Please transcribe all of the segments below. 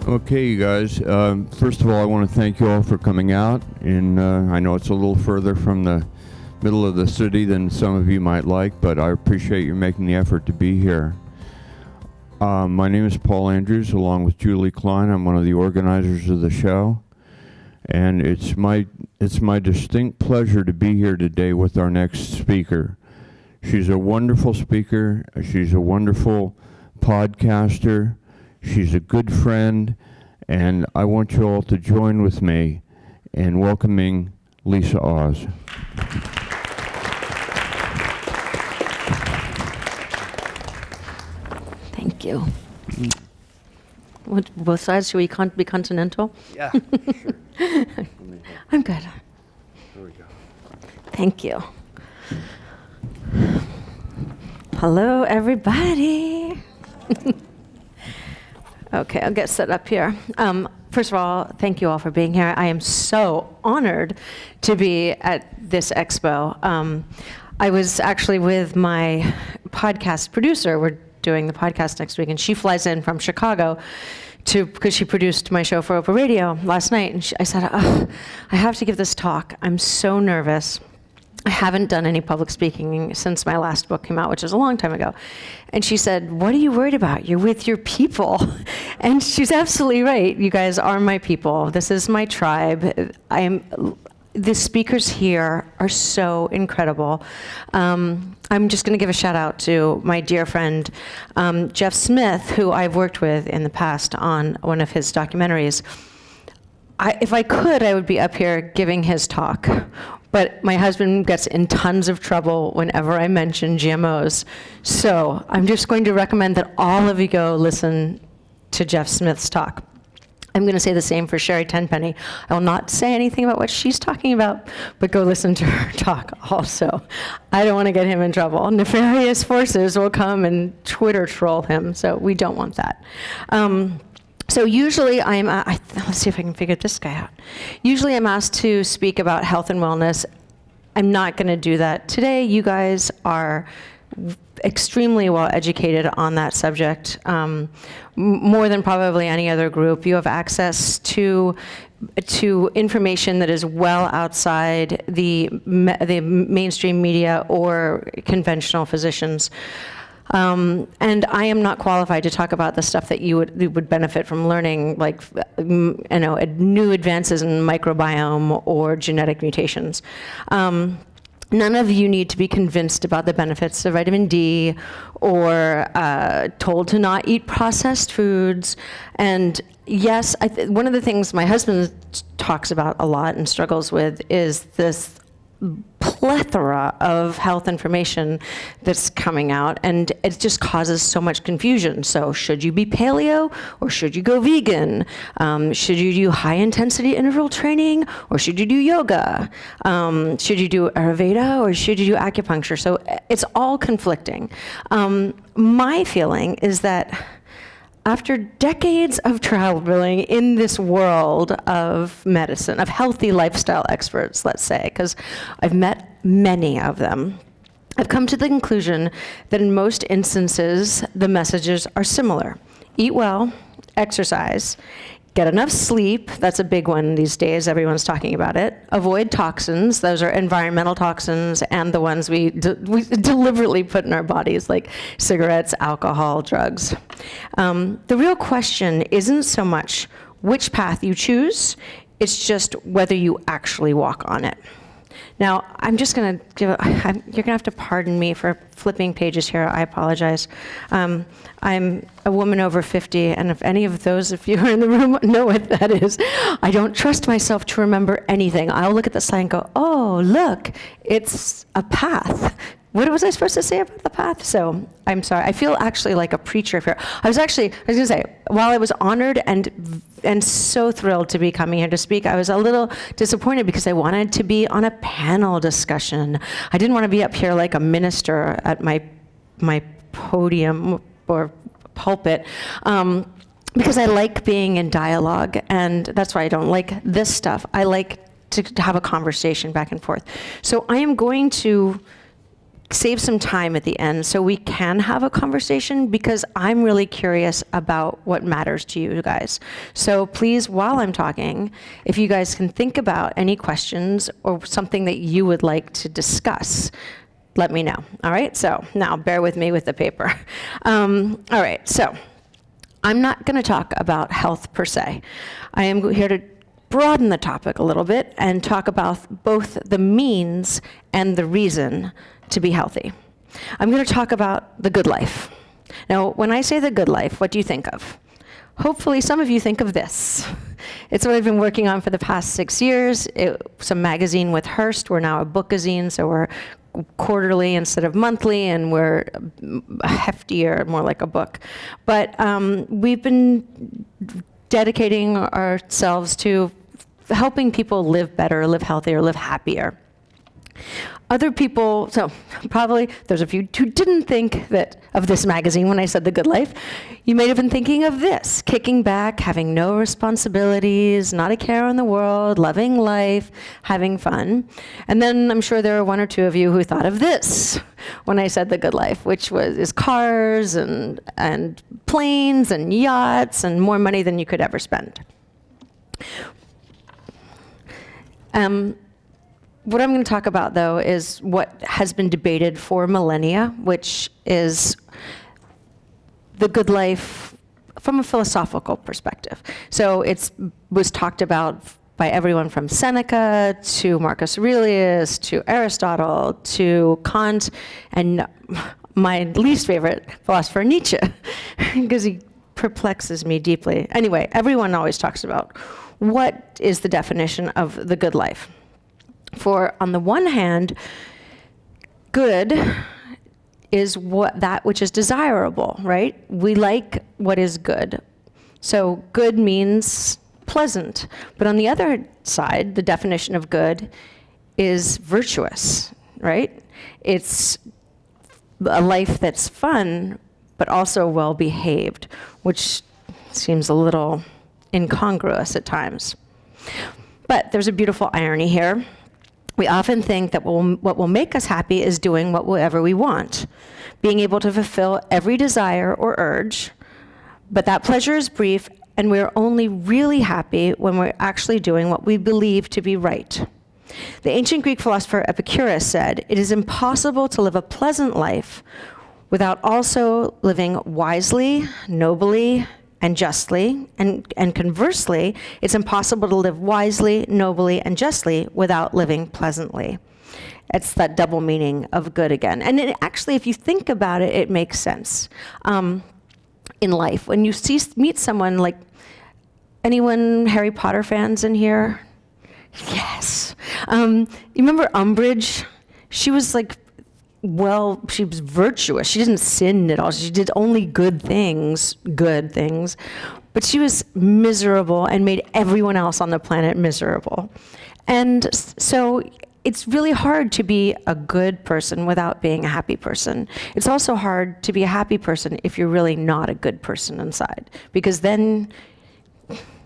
Okay, you guys. First of all, I want to thank you all for coming out. And I know it's a little further from the middle of the city than some of you might like, but I appreciate you making the effort to be here. My name is Paul Andrews, along with Julie Klein. I'm one of the organizers of the show. And it's my distinct pleasure to be here today with our next speaker. She's a wonderful speaker. She's a wonderful podcaster. She's a good friend, and I want you all to join with me in welcoming Lisa Oz. Thank you. What, both sides? Should we be continental? Yeah, sure. I'm good. There we go. Thank you. Hello, everybody. Okay, I'll get set up here. First of all, thank you all for being here. I am so honored to be at this expo. I was actually with my podcast producer. We're doing the podcast next week, and she flies in from Chicago because she produced my show for Oprah Radio last night. And I said, I have to give this talk. I'm so nervous. I haven't done any public speaking since my last book came out, which was a long time ago. And she said, what are you worried about? You're with your people. And she's absolutely right. You guys are my people. This is my tribe. The speakers here are so incredible. I'm just going to give a shout out to my dear friend, Jeff Smith, who I've worked with in the past on one of his documentaries. If I could, I would be up here giving his talk. But my husband gets in tons of trouble whenever I mention GMOs. So I'm just going to recommend that all of you go listen to Jeff Smith's talk. I'm going to say the same for Sherry Tenpenny. I will not say anything about what she's talking about, but go listen to her talk also. I don't want to get him in trouble. Nefarious forces will come and Twitter troll him, so we don't want that. So usually let's see if I can figure this guy out. Usually I'm asked to speak about health and wellness. I'm not going to do that today. You guys are extremely well educated on that subject, more than probably any other group. You have access to information that is well outside the mainstream media or conventional physicians. And I am not qualified to talk about the stuff that you would benefit from learning, like new advances in microbiome or genetic mutations. None of you need to be convinced about the benefits of vitamin D or told to not eat processed foods. And yes, one of the things my husband talks about a lot and struggles with is this plethora of health information that's coming out, and it just causes so much confusion. So should you be paleo or should you go vegan? Should you do high intensity interval training or should you do yoga? Should you do Ayurveda or should you do acupuncture? So it's all conflicting. My feeling is that after decades of traveling in this world of medicine, of healthy lifestyle experts, let's say, because I've met many of them, I've come to the conclusion that in most instances, the messages are similar. Eat well, exercise, get enough sleep. That's a big one these days. Everyone's talking about it. Avoid toxins. Those are environmental toxins and the ones we deliberately put in our bodies, like cigarettes, alcohol, drugs. The real question isn't so much which path you choose. It's just whether you actually walk on it. Now, I'm just going to you're going to have to pardon me for flipping pages here. I apologize. I'm a woman over 50, and if any of those of you who are in the room know what that is, I don't trust myself to remember anything. I'll look at the sign and go, oh, look, it's a path. What was I supposed to say about the path? So I'm sorry. I feel actually like a preacher here. I was going to say, while I was honored and so thrilled to be coming here to speak, I was a little disappointed because I wanted to be on a panel discussion. I didn't want to be up here like a minister at my podium or pulpit. Because I like being in dialogue, and that's why I don't like this stuff. I like to have a conversation back and forth. So I am going to save some time at the end so we can have a conversation, because I'm really curious about what matters to you guys. So please, while I'm talking, if you guys can think about any questions or something that you would like to discuss, let me know. All right, so now bear with me with the paper. All right, so I'm not going to talk about health per se. I am here to broaden the topic a little bit and talk about both the means and the reason to be healthy. I'm going to talk about the good life. Now, when I say the good life, what do you think of? Hopefully, some of you think of this. It's what I've been working on for the past 6 years. It's a magazine with Hearst. We're now a bookazine, so we're quarterly instead of monthly, and we're heftier, more like a book. But we've been dedicating ourselves to helping people live better, live healthier, live happier. Other people, so probably there's a few who didn't think of this magazine when I said the good life. You may have been thinking of this: kicking back, having no responsibilities, not a care in the world, loving life, having fun. And then I'm sure there are one or two of you who thought of this when I said the good life, which is cars and planes and yachts and more money than you could ever spend. What I'm going to talk about, though, is what has been debated for millennia, which is the good life from a philosophical perspective. So it was talked about by everyone from Seneca to Marcus Aurelius to Aristotle to Kant, and my least favorite philosopher, Nietzsche, because he perplexes me deeply. Anyway, everyone always talks about what is the definition of the good life. For on the one hand, good is that which is desirable, right? We like what is good. So good means pleasant. But on the other side, the definition of good is virtuous, right? It's a life that's fun, but also well-behaved, which seems a little incongruous at times. But there's a beautiful irony here. We often think that what will make us happy is doing whatever we want, being able to fulfill every desire or urge, but that pleasure is brief, and we're only really happy when we're actually doing what we believe to be right. The ancient Greek philosopher Epicurus said, "It is impossible to live a pleasant life without also living wisely, nobly, and justly, and conversely, it's impossible to live wisely, nobly, and justly without living pleasantly." It's that double meaning of good again. And actually, if you think about it, it makes sense in life. When you meet someone like, anyone Harry Potter fans in here? Yes. You remember Umbridge? She was like, she was virtuous. She didn't sin at all. She did only good things. But she was miserable and made everyone else on the planet miserable. And so it's really hard to be a good person without being a happy person. It's also hard to be a happy person if you're really not a good person inside, because then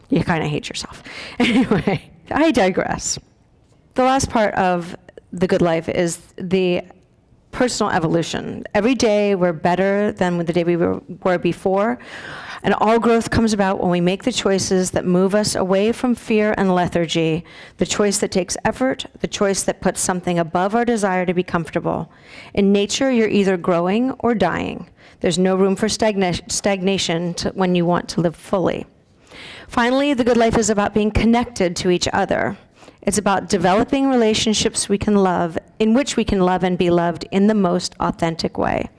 you kind of hate yourself. Anyway, I digress. The last part of the good life is the personal evolution. Every day we're better than the day we were before, and all growth comes about when we make the choices that move us away from fear and lethargy, the choice that takes effort, the choice that puts something above our desire to be comfortable. In nature, you're either growing or dying. There's no room for stagnation when you want to live fully. Finally, the good life is about being connected to each other. It's about developing relationships we can love, in which we can love and be loved in the most authentic way,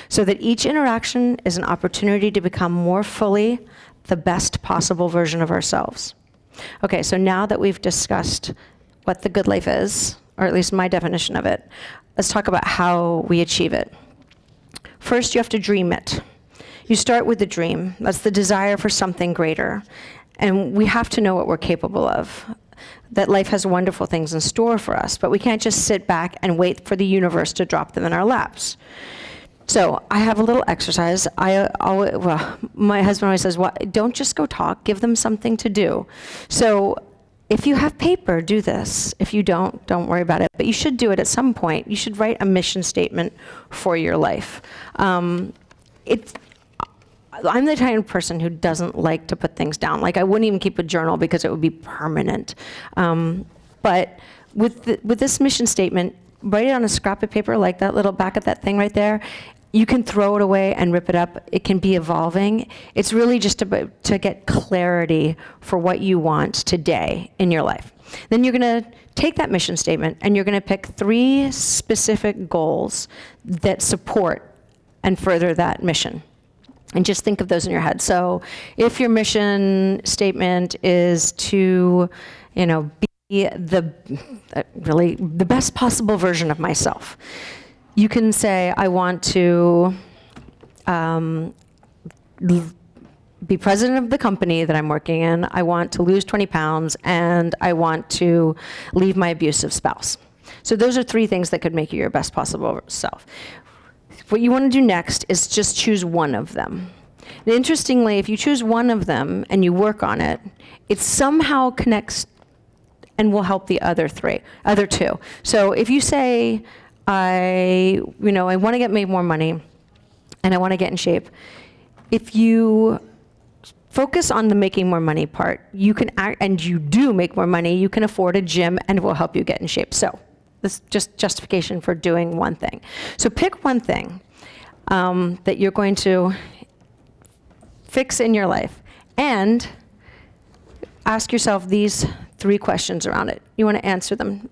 so that each interaction is an opportunity to become more fully the best possible version of ourselves. Okay, so now that we've discussed what the good life is, or at least my definition of it, let's talk about how we achieve it. First, you have to dream it. You start with the dream. That's the desire for something greater. And we have to know what we're capable of, that life has wonderful things in store for us, but we can't just sit back and wait for the universe to drop them in our laps. So I have a little exercise. My husband always says, "Well, don't just go talk, give them something to do." So if you have paper, do this. If you don't worry about it. But you should do it at some point. You should write a mission statement for your life. I'm the kind of person who doesn't like to put things down. Like, I wouldn't even keep a journal because it would be permanent. But with this mission statement, write it on a scrap of paper, like that little back of that thing right there. You can throw it away and rip it up. It can be evolving. It's really just about to get clarity for what you want today in your life. Then you're going to take that mission statement and you're going to pick 3 specific goals that support and further that mission. And just think of those in your head. So if your mission statement is to, be really the best possible version of myself, you can say, I want to be president of the company that I'm working in. I want to lose 20 pounds, and I want to leave my abusive spouse. So those are 3 things that could make you your best possible self. What you want to do next is just choose one of them. And interestingly, if you choose one of them and you work on it, it somehow connects and will help the other 2. So if you say, I want to make more money and I want to get in shape, if you focus on the making more money part, you can and you do make more money, you can afford a gym and it will help you get in shape. So this is just justification for doing one thing. So pick one thing that you're going to fix in your life and ask yourself these 3 questions around it. You want to answer them?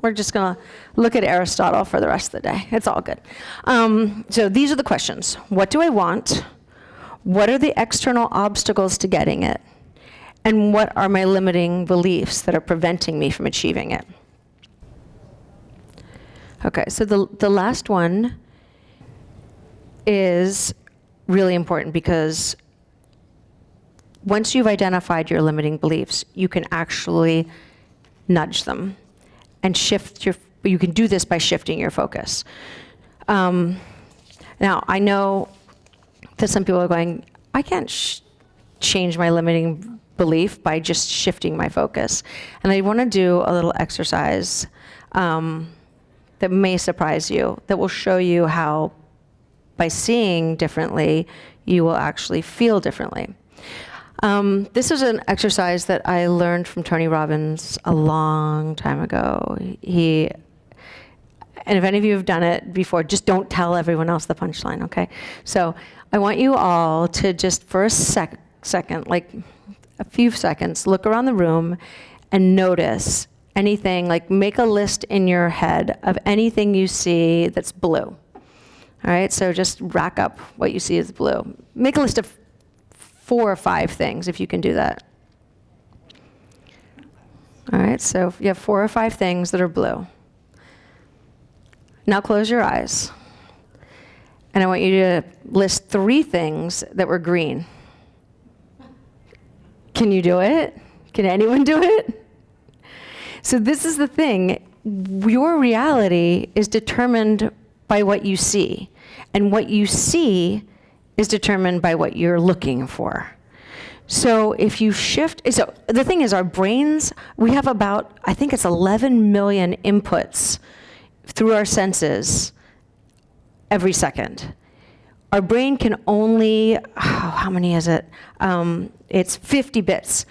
We're just going to look at Aristotle for the rest of the day. It's all good. So these are the questions. What do I want? What are the external obstacles to getting it? And what are my limiting beliefs that are preventing me from achieving it? Okay, so the last one is really important because once you've identified your limiting beliefs, you can actually nudge them and you can do this by shifting your focus. Now, I know that some people are going, I can't change my limiting belief by just shifting my focus. And I want to do a little exercise that may surprise you, that will show you how by seeing differently, you will actually feel differently. This is an exercise that I learned from Tony Robbins a long time ago. And if any of you have done it before, just don't tell everyone else the punchline, okay? So I want you all to just for a second, like a few seconds, look around the room and notice anything, like make a list in your head of anything you see that's blue. All right, so just rack up what you see as blue. Make a list of 4 or 5 things, if you can do that. All right, so you have 4 or 5 things that are blue. Now close your eyes. And I want you to list 3 things that were green. Can you do it? Can anyone do it? So this is the thing. Your reality is determined by what you see. And what you see is determined by what you're looking for. So if you shift, so the thing is our brains, we have about, I think it's 11 million inputs through our senses every second. Our brain can only, how many is it? It's 50 bits.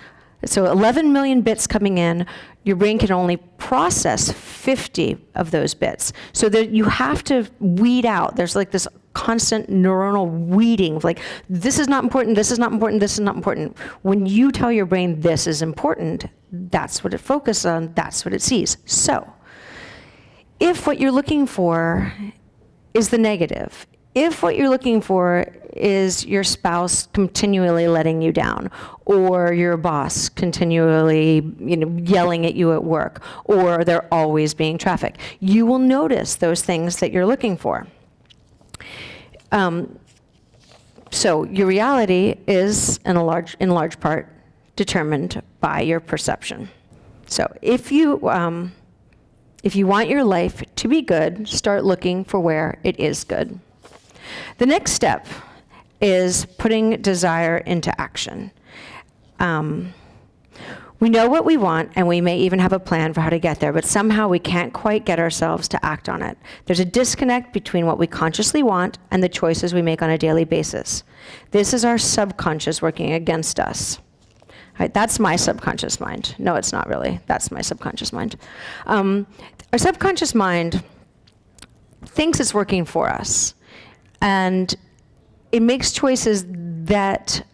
So 11 million bits coming in, your brain can only process 50 of those bits. So that you have to weed out. There's like this constant neuronal weeding, like this is not important, this is not important, this is not important. When you tell your brain this is important, that's what it focuses on, that's what it sees. So if what you're looking for is the negative, if what you're looking for is your spouse continually letting you down, or your boss continually, yelling at you at work, or there always being traffic, you will notice those things that you're looking for. So your reality is, in large part, determined by your perception. So if you want your life to be good, start looking for where it is good. The next step is putting desire into action. We know what we want, and we may even have a plan for how to get there, but somehow we can't quite get ourselves to act on it. There's a disconnect between what we consciously want and the choices we make on a daily basis. This is our subconscious working against us. Right, that's my subconscious mind. No, it's not really. That's my subconscious mind. Our subconscious mind thinks it's working for us, and it makes choices that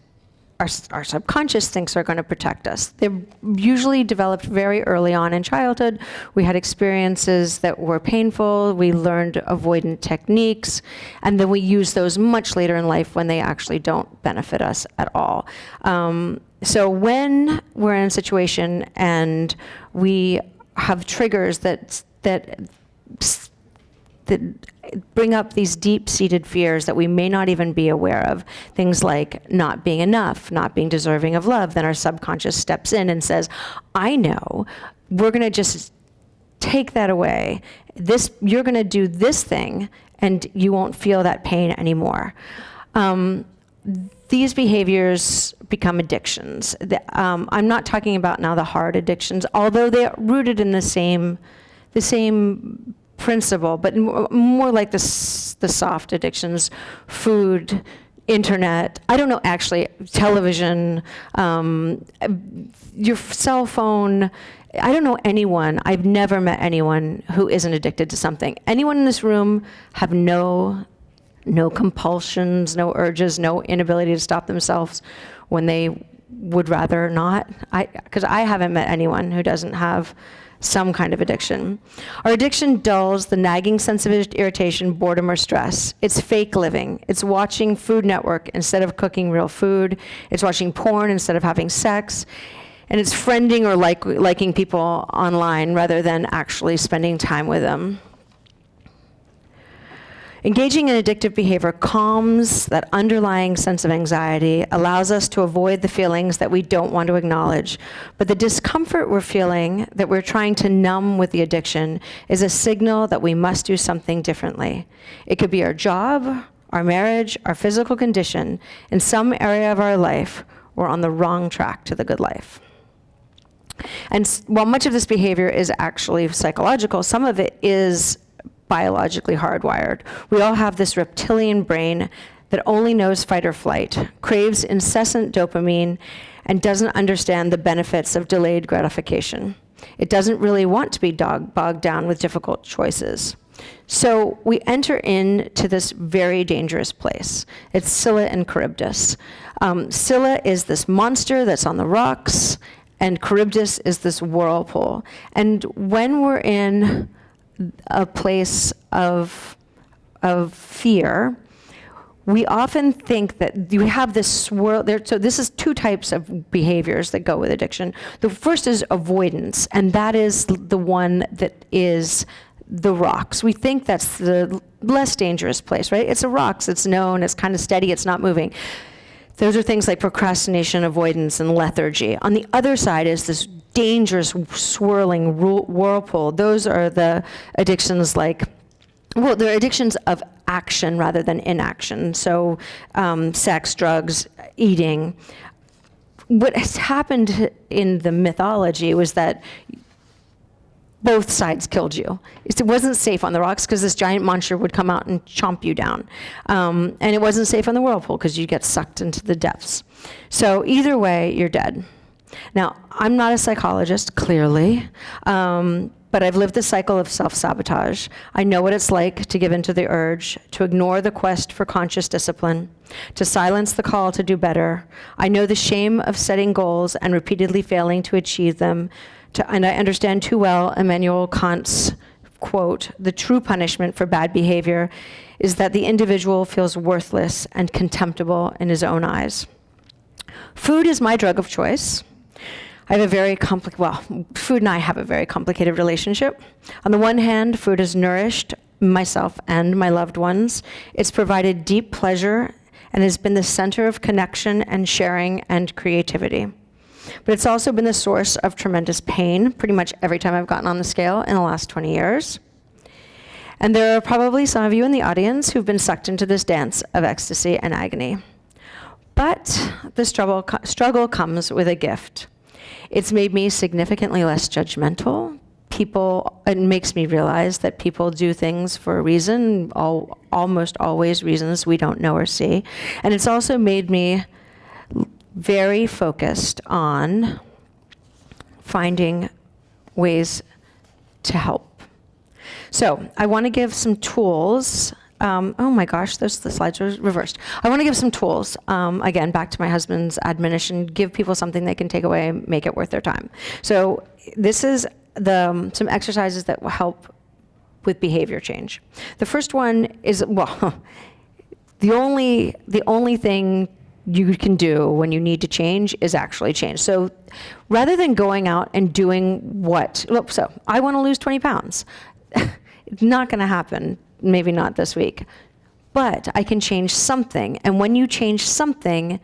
our subconscious thinks are going to protect us. They're usually developed very early on in childhood. We had experiences that were painful. We learned avoidant techniques, and then we use those much later in life when they actually don't benefit us at all. So when we're in a situation and we have triggers that bring up these deep-seated fears that we may not even be aware of, things like not being enough, not being deserving of love, then our subconscious steps in and says, I know, we're going to just take that away. You're going to do this thing, and you won't feel that pain anymore. These behaviors become addictions. I'm not talking about now the hard addictions, although they're rooted in the same principle, but more like the soft addictions, food, internet, I don't know, actually, television, your cell phone. I don't know anyone, I've never met anyone who isn't addicted to something. Anyone in this room have no compulsions, no urges, no inability to stop themselves when they would rather not? Because I haven't met anyone who doesn't have some kind of addiction. Our addiction dulls the nagging sense of irritation, boredom, or stress. It's fake living. It's watching Food Network instead of cooking real food. It's watching porn instead of having sex. And it's friending or liking people online rather than actually spending time with them. Engaging in addictive behavior calms that underlying sense of anxiety, allows us to avoid the feelings that we don't want to acknowledge. But the discomfort we're feeling, that we're trying to numb with the addiction, is a signal that we must do something differently. It could be our job, our marriage, our physical condition. In some area of our life, we're on the wrong track to the good life. And while much of this behavior is actually psychological, some of it is biologically hardwired. We all have this reptilian brain that only knows fight or flight, craves incessant dopamine, and doesn't understand the benefits of delayed gratification. It doesn't really want to be bogged down with difficult choices. So we enter into this very dangerous place. It's Scylla and Charybdis. Scylla is this monster that's on the rocks, and Charybdis is this whirlpool. And when we're in a place of fear, we often think that you have this swirl there. So this is two types of behaviors that go with addiction. The first is avoidance, and that is the one that is the rocks. We think that's the less dangerous place, right? It's the rocks, it's known, it's kind of steady, it's not moving. Those are things like procrastination, avoidance, and lethargy. On the other side is this dangerous, swirling whirlpool. Those are the addictions they're addictions of action rather than inaction. So sex, drugs, eating. What has happened in the mythology was that both sides killed you. It wasn't safe on the rocks because this giant monster would come out and chomp you down. And it wasn't safe on the whirlpool because you'd get sucked into the depths. So either way, you're dead. Now, I'm not a psychologist, clearly, but I've lived the cycle of self-sabotage. I know what it's like to give in to the urge, to ignore the quest for conscious discipline, to silence the call to do better. I know the shame of setting goals and repeatedly failing to achieve them, and I understand too well Immanuel Kant's quote, "The true punishment for bad behavior is that the individual feels worthless and contemptible in his own eyes." Food is my drug of choice. I have a very food and I have a very complicated relationship. On the one hand, food has nourished myself and my loved ones. It's provided deep pleasure and has been the center of connection and sharing and creativity. But it's also been the source of tremendous pain pretty much every time I've gotten on the scale in the last 20 years. And there are probably some of you in the audience who've been sucked into this dance of ecstasy and agony. But the struggle comes with a gift. It's made me significantly less judgmental. It makes me realize that people do things for a reason, almost always reasons we don't know or see. And it's also made me very focused on finding ways to help. So I want to give some tools. Oh my gosh, the slides are reversed. I want to give some tools. Again, back to my husband's admonition, give people something they can take away and make it worth their time. So this is some exercises that will help with behavior change. The first one is, well, the only thing you can do when you need to change is actually change. So rather than going out and doing so I want to lose 20 pounds. It's not going to happen, maybe not this week, but I can change something. And when you change something,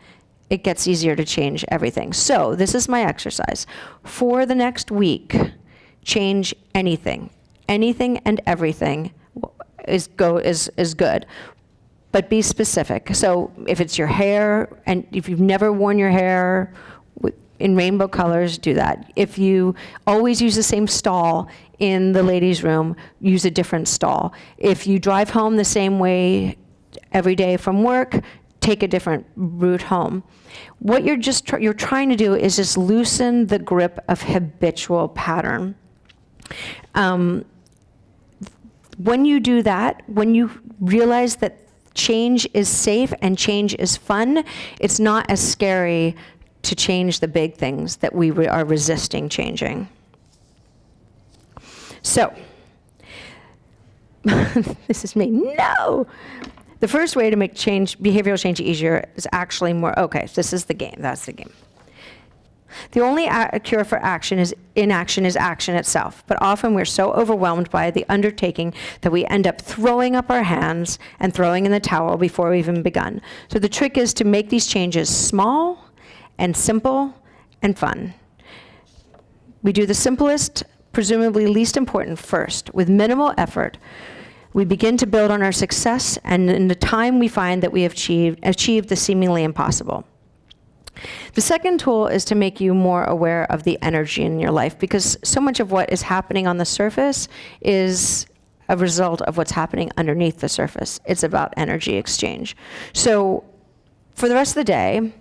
it gets easier to change everything. So this is my exercise. For the next week, change anything. Anything and everything is good. But be specific. So if it's your hair, and if you've never worn your hair in rainbow colors, do that. If you always use the same stall in the ladies' room, use a different stall. If you drive home the same way every day from work, take a different route home. What you're trying to do is just loosen the grip of habitual pattern. When you do that, when you realize that change is safe and change is fun, it's not as scary to change the big things that we are resisting changing. So, this is me, no! The first way to make behavioral change easier is actually okay, this is the game, that's the game. The only cure for inaction is action itself, but often we're so overwhelmed by the undertaking that we end up throwing up our hands and throwing in the towel before we've even begun. So the trick is to make these changes small and simple and fun. We do the simplest, presumably least important first. With minimal effort, we begin to build on our success, and in the time we find that we have achieved the seemingly impossible. The second tool is to make you more aware of the energy in your life, because so much of what is happening on the surface is a result of what's happening underneath the surface. It's about energy exchange. So for the rest of the day,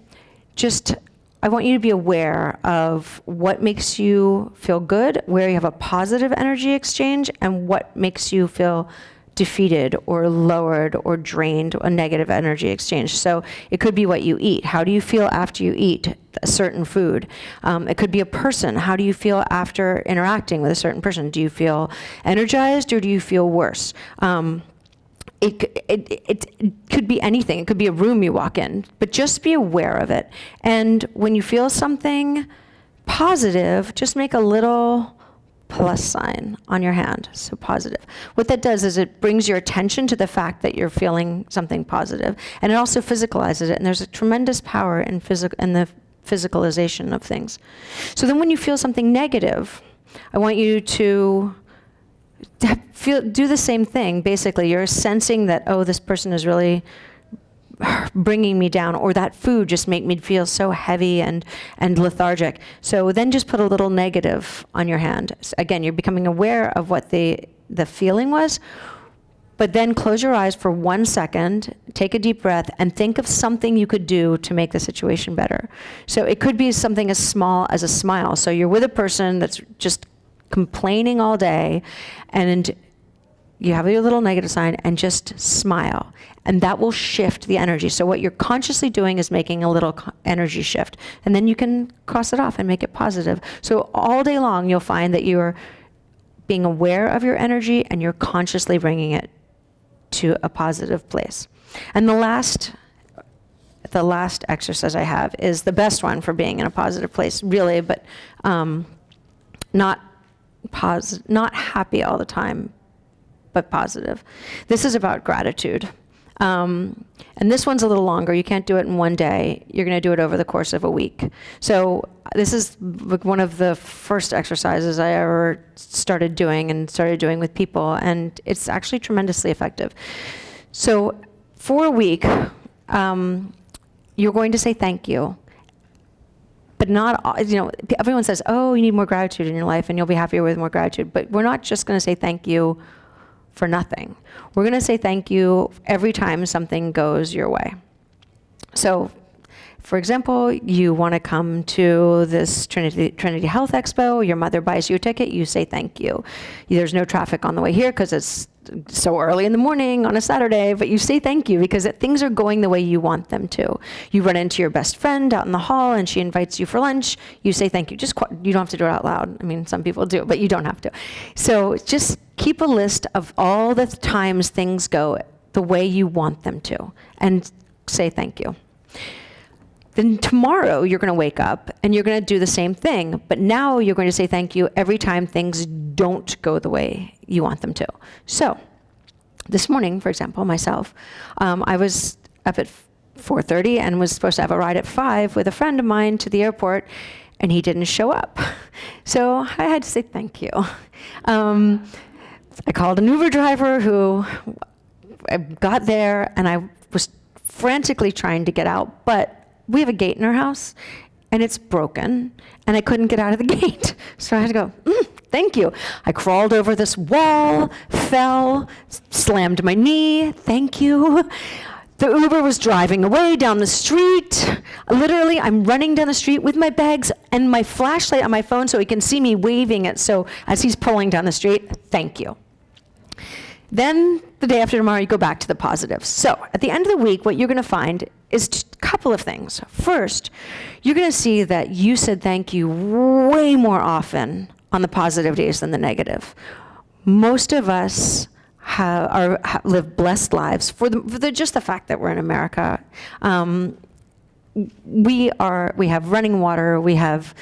I want you to be aware of what makes you feel good, where you have a positive energy exchange, and what makes you feel defeated or lowered or drained, a negative energy exchange. So it could be what you eat. How do you feel after you eat a certain food? It could be a person. How do you feel after interacting with a certain person? Do you feel energized or do you feel worse? It could be anything. It could be a room you walk in, but just be aware of it. And when you feel something positive, just make a little plus sign on your hand, so positive. What that does is it brings your attention to the fact that you're feeling something positive, and it also physicalizes it, and there's a tremendous power in the physicalization of things. So then when you feel something negative, I want you to do the same thing. Basically, you're sensing that, oh, this person is really bringing me down, or that food just made me feel so heavy and lethargic. So then just put a little negative on your hand. So again, you're becoming aware of what the feeling was, but then close your eyes for 1 second, take a deep breath, and think of something you could do to make the situation better. So it could be something as small as a smile. So you're with a person that's just complaining all day, and you have your little negative sign, and just smile. And that will shift the energy. So what you're consciously doing is making a little energy shift. And then you can cross it off and make it positive. So all day long, you'll find that you're being aware of your energy and you're consciously bringing it to a positive place. And the last exercise I have is the best one for being in a positive place, really, but not happy all the time, but positive. This is about gratitude. And this one's a little longer. You can't do it in one day. You're going to do it over the course of a week. So this is one of the first exercises I ever started doing with people, and it's actually tremendously effective. So for a week, you're going to say thank you. But not, everyone says, oh, you need more gratitude in your life and you'll be happier with more gratitude. But we're not just going to say thank you for nothing. We're going to say thank you every time something goes your way. So, for example, you want to come to this Trinity Health Expo, your mother buys you a ticket, you say thank you. There's no traffic on the way here because it's so early in the morning on a Saturday, but you say thank you because things are going the way you want them to. You run into your best friend out in the hall and she invites you for lunch, you say thank you. You don't have to do it out loud. I mean, some people do, but you don't have to. So just keep a list of all the times things go the way you want them to and say thank you. Then tomorrow you're going to wake up and you're going to do the same thing, but now you're going to say thank you every time things don't go the way you want them to. So this morning, for example, myself, I was up at 4:30 and was supposed to have a ride at 5 with a friend of mine to the airport, and he didn't show up. So I had to say thank you. I called an Uber driver who I got there, and I was frantically trying to get out, but we have a gate in our house, and it's broken, and I couldn't get out of the gate. So I had to go, thank you. I crawled over this wall, fell, slammed my knee, thank you. The Uber was driving away down the street. Literally, I'm running down the street with my bags and my flashlight on my phone so he can see me waving it. So as he's pulling down the street, thank you. Then the day after tomorrow, you go back to the positives. So at the end of the week, what you're going to find is a couple of things. First, you're going to see that you said thank you way more often on the positive days than the negative. Most of us live blessed lives for just the fact that we're in America. We have running water, we have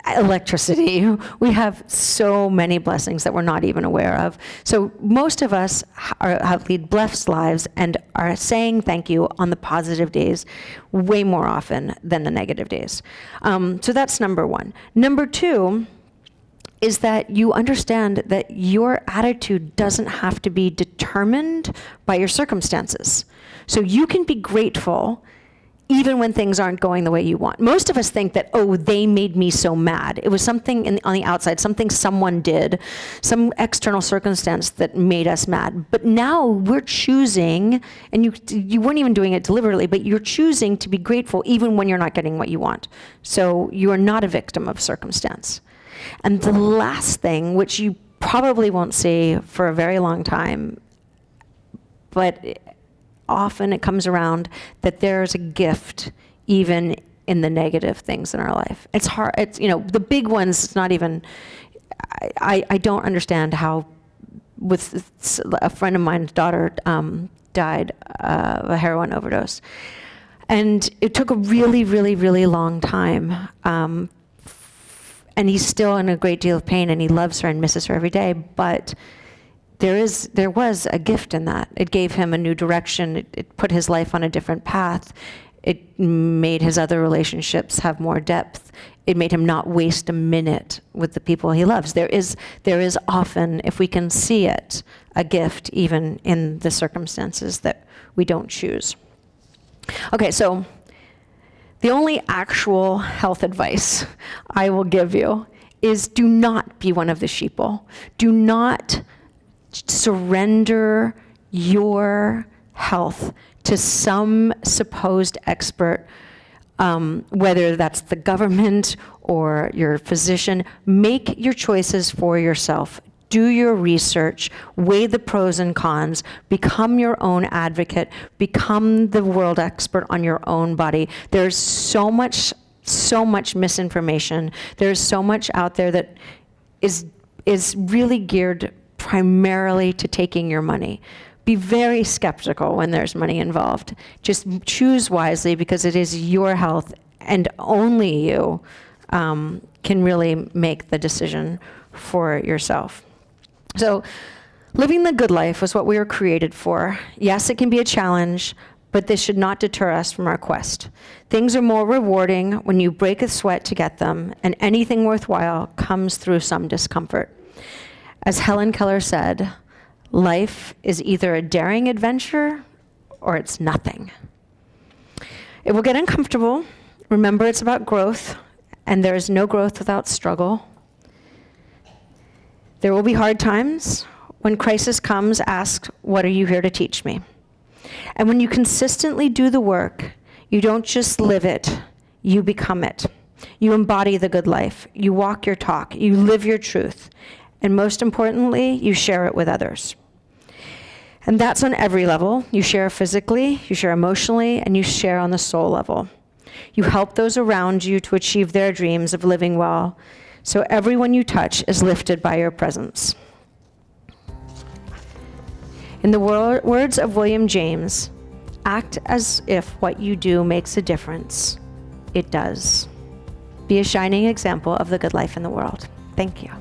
electricity, we have so many blessings that we're not even aware of. So most of us lead blessed lives and are saying thank you on the positive days way more often than the negative days. So that's number one. Number two is that you understand that your attitude doesn't have to be determined by your circumstances. So you can be grateful even when things aren't going the way you want. Most of us think that, oh, they made me so mad. It was something on the outside, something someone did, some external circumstance that made us mad. But now we're choosing, and you weren't even doing it deliberately, but you're choosing to be grateful even when you're not getting what you want. So you are not a victim of circumstance. And the last thing, which you probably won't see for a very long time, but often it comes around, that there's a gift even in the negative things in our life. It's hard, the big ones, it's not even, I don't understand how, with a friend of mine's daughter died of a heroin overdose. And it took a really, really, really long time. And he's still in a great deal of pain, and he loves her and misses her every day, but there was a gift in that. It gave him a new direction. It put his life on a different path. It made his other relationships have more depth. It made him not waste a minute with the people he loves. There is often, if we can see it, a gift even in the circumstances that we don't choose. Okay, so the only actual health advice I will give you is do not be one of the sheeple. Do not surrender your health to some supposed expert, whether that's the government or your physician. Make your choices for yourself. Do your research, weigh the pros and cons, become your own advocate, become the world expert on your own body. There's so much misinformation. There's so much out there that is really geared primarily to taking your money. Be very skeptical when there's money involved. Just choose wisely, because it is your health, and only you can really make the decision for yourself. So living the good life was what we were created for. Yes, it can be a challenge, but this should not deter us from our quest. Things are more rewarding when you break a sweat to get them, and anything worthwhile comes through some discomfort. As Helen Keller said, life is either a daring adventure or it's nothing. It will get uncomfortable. Remember, it's about growth. and there is no growth without struggle. There will be hard times. When crisis comes, ask, what are you here to teach me? And when you consistently do the work, you don't just live it, you become it. You embody the good life. You walk your talk. You live your truth. And most importantly, you share it with others. And that's on every level. You share physically, you share emotionally, and you share on the soul level. You help those around you to achieve their dreams of living well, so everyone you touch is lifted by your presence. In the words of William James, act as if what you do makes a difference. It does. Be a shining example of the good life in the world. Thank you.